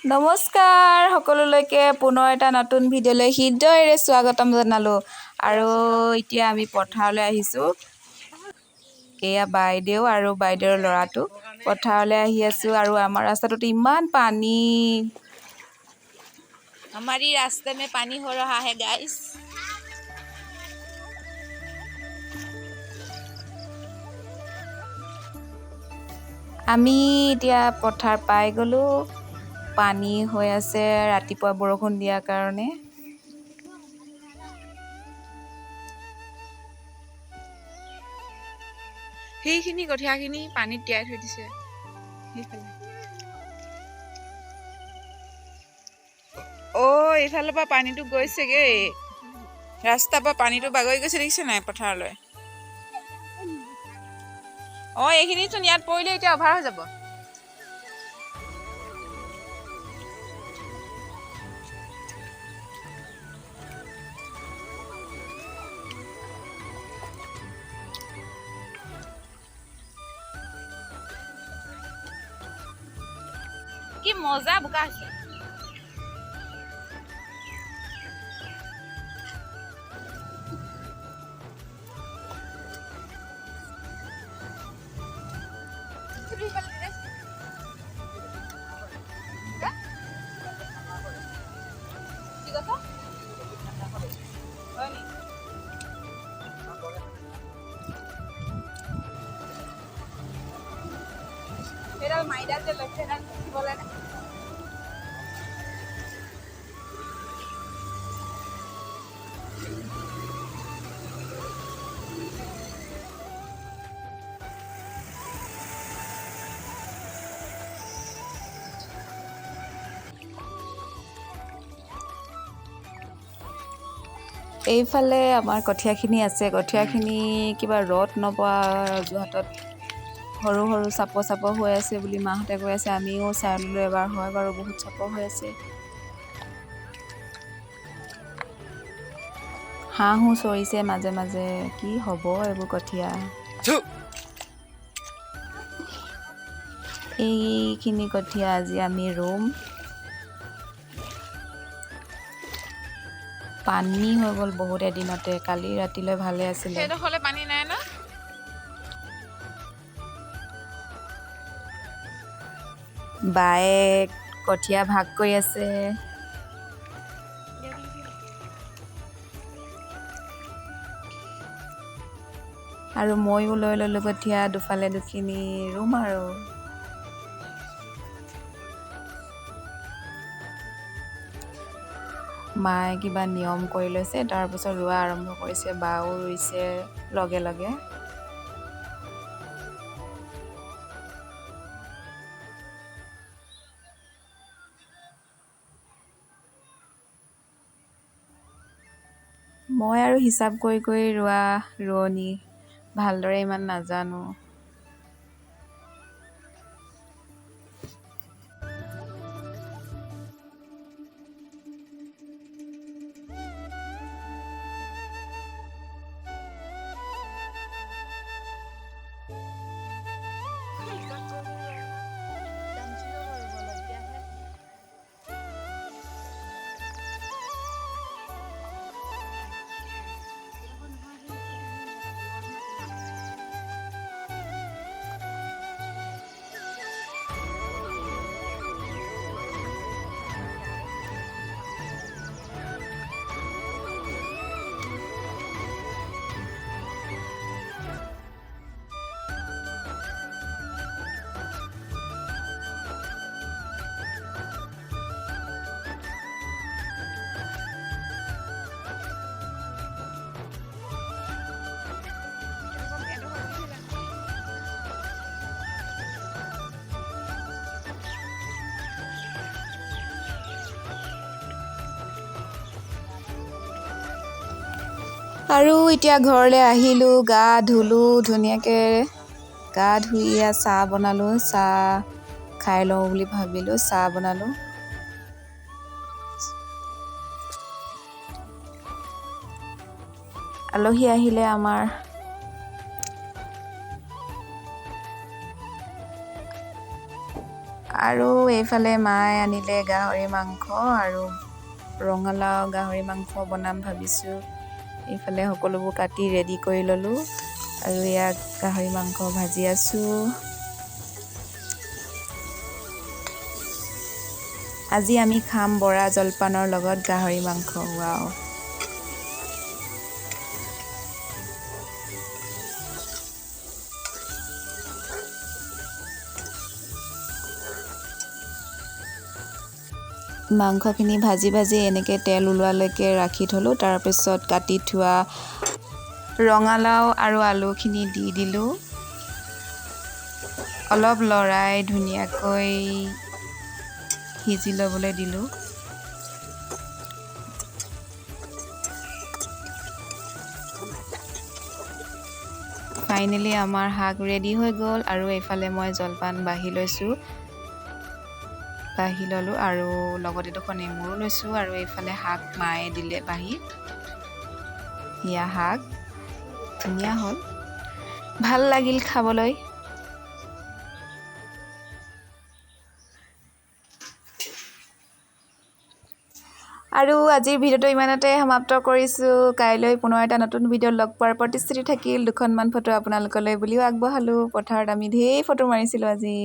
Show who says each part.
Speaker 1: নমস্কাৰ সকলোলৈকে পুনৰ এটা নতুন ভিডিঅ'লৈ হৃদয়েৰে স্বাগতম জনালোঁ। আৰু এতিয়া আমি পথাৰলৈ আহিছোঁ। এয়া বাইদেউ আৰু বাইদেউৰ ল'ৰাটো পথাৰলৈ আহি আছোঁ আৰু আমাৰ ৰাস্তাটোত ইমান পানী। हमारी रास्ते में पानी हो रहा है गाइस। আমি এতিয়া পথাৰ পাই গ'লোঁ। পানী হৈ আছে ৰাতিপুৱা বৰষুণ দিয়াৰ কাৰণে। সেইখিনি কঠীয়াখিনি পানীত তিয়াই থৈ দিছে সেইফালে। এইফালৰ পৰা পানীটো গৈছেগে, ৰাস্তাৰ পৰা পানীটো বাগৰি গৈছে, দেখিছে নাই পথাৰলৈ। এইখিনিচোন ইয়াত পৰিলে এতিয়া অভাৰ হৈ যাব। কি মজা বোকা আছে। এইফালে আমাৰ কঠীয়াখিনি আছে। কঠীয়াখিনি কিবা ৰ'দ নপৰা অজুহাতত সৰু সৰু চাপৰ হৈ আছে বুলি মাহঁতে কৈ আছে। আমিও চাই ল'লোঁ এবাৰ, হয় বাৰু বহুত চাপৰ হৈ আছে। হাঁহো চৰিছে মাজে মাজে। কি হ'ব এইবোৰ কঠীয়া। এইখিনি কঠীয়া আজি আমি ৰুম। পানী হৈ গ'ল বহুত এদিনতে। কালি ৰাতিলৈ ভালে আছিলে। সেইডোখৰলৈ পানী নাই ন? বায়ে কঠীয়া ভাগ কৰি আছে। আৰু ময়ো লৈ ল'লোঁ কঠীয়া দুফালে দুখিনি ৰুম আৰু। মায়ে কিবা নিয়ম কৰি লৈছে, তাৰপিছত ৰোৱা আৰম্ভ কৰিছে। বাও ৰুইছে লগে লগে। মই আৰু হিচাপ কৰি ৰোৱনী ভালদৰে ইমান নাজানো। আৰু এতিয়া ঘৰলৈ আহিলোঁ, গা ধুলোঁ ধুনীয়াকৈ। গা ধুই চাহ বনালোঁ। চাহ খাই লওঁ বুলি ভাবিলোঁ, চাহ বনালোঁ। আলহী আহিলে আমাৰ। আৰু এইফালে মায়ে আনিলে গাহৰি মাংস আৰু ৰঙালাও গাহৰি মাংস বনাম ভাবিছোঁ। এইফালে সকলোবোৰ কাটি ৰেডি কৰি ল'লোঁ আৰু ইয়াক গাহৰি মাংস ভাজি আছোঁ। আজি আমি খাম বৰা জলপানৰ লগত গাহৰি মাংস। ৱাও! মাংসখিনি ভাজি ভাজি এনেকৈ তেল ওলোৱালৈকে ৰাখি থ'লোঁ। তাৰপিছত কাটি থোৱা ৰঙালাও আৰু আলুখিনি দি দিলোঁ। অলপ লৰাই ধুনীয়াকৈ সিজি ল'বলৈ দিলোঁ। ফাইনেলি আমাৰ শাক ৰেডি হৈ গ'ল আৰু এইফালে মই জলপান বাঢ়ি ল'লোঁ আৰু লগতে দুখন নেমুও লৈছোঁ আৰু এইফালে শাক মায়ে দিলে বাঢ়ি। সেয়া শাক ধুনীয়া হ'ল, ভাল লাগিল খাবলৈ। আৰু আজিৰ ভিডিঅ'টো ইমানতে সমাপ্ত কৰিছোঁ। কাইলৈ পুনৰ এটা নতুন ভিডিঅ'ত লগ পোৱাৰ প্ৰতিশ্ৰুতি থাকিল। দুখনমান ফটো আপোনালোকলৈ বুলিও আগবঢ়ালোঁ। পথাৰত আমি ঢেৰ ফটো মাৰিছিলোঁ আজি।